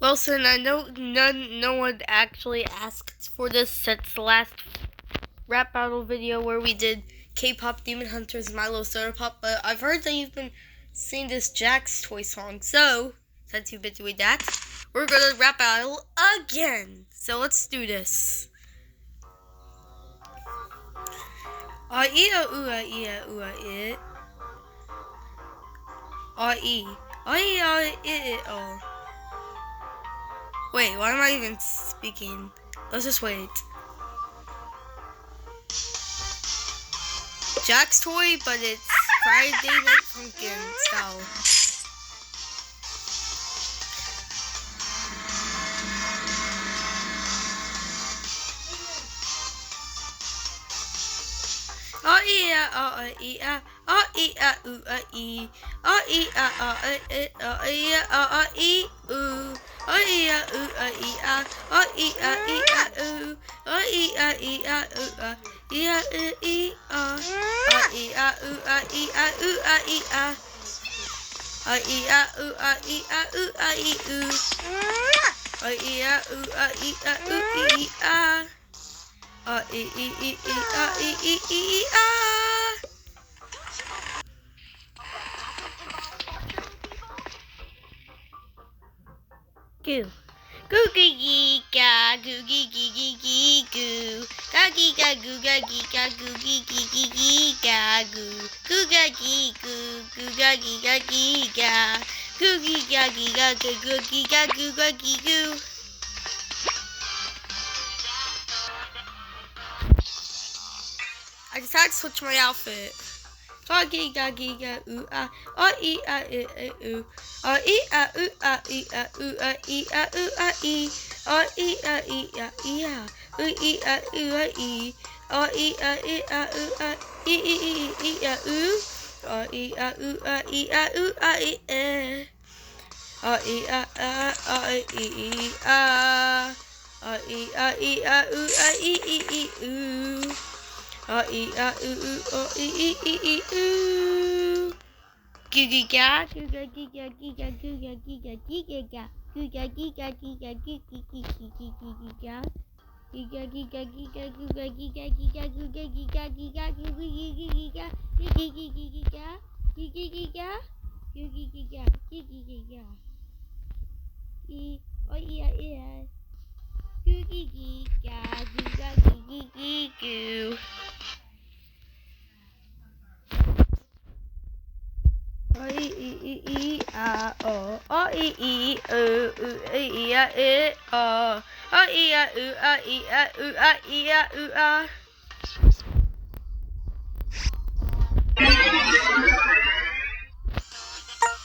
Wilson, I know no one actually asked for this since the last rap battle video where we did K-pop Demon Hunters Milo Soda Pop, but I've heard that you've been singing this Jax toy song. So, since you've been doing that, we're gonna rap battle again. So let's do this. Wait, why am I even speaking? Let's just wait. Jax toy, but it's Friday Night Funkin' style. Oh yeah, oh yeah, oh yeah, ooh ee, oh yeah, oh yeah, oh yeah, oh ooh, oh yeah, ooh yeah, oh yeah, ooh, oh yeah, ooh, yeah, oh yeah, ooh, ooh, oh yeah, ooh, ooh, ooh, oh yeah, ooh, ooh, Goo. Goo gee gee ga goo gee gee gee gee goo. Ga gee ga goo ga gee ga goo gee gee gee gee ga goo. Goo ga gee goo goo ga gee ga gee ga. Goo gee ga gee ga goo gee ga goo ga gee goo. I decided to switch my outfit. Gaggy gaggy ga ooh ah ah ee ah ooh ah ee ah ooh ah ee ah ooh ah ee ah ooh ah ee ah ee ah ee ah ee ah ooh ee ah ooh ah ee ah ee ah ee ah ooh ah ee ah ooh ah ee ah ooh ah ee ah ooh ah ee ah ee ah ah ee ah ah ee ah ee ah ooh ah ee ooh. Oh ee ah ooh oh ee ooh. Goo goo ga goo ga goo ga goo ga goo ga goo ga goo ga ga goo ga goo ga goo ga goo goo goo goo goo goo ga goo ga goo ga goo ga goo ga goo ga goo ga goo ga goo ga goo ga goo goo goo ga goo goo goo goo ga goo goo goo ga goo goo goo ga goo goo goo ga ee oh yeah yeah goo goo goo ga goo ga goo goo goo goo. Oh ee ah oh oh ee ooh ee ah oh oh ee ooh ah ooh ah ooh ah.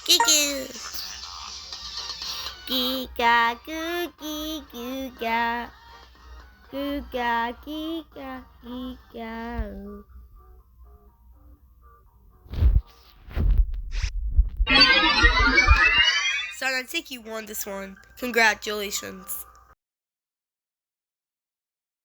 Goo giga goo giga goo ga giga giga. Son, I think you won this one. Congratulations.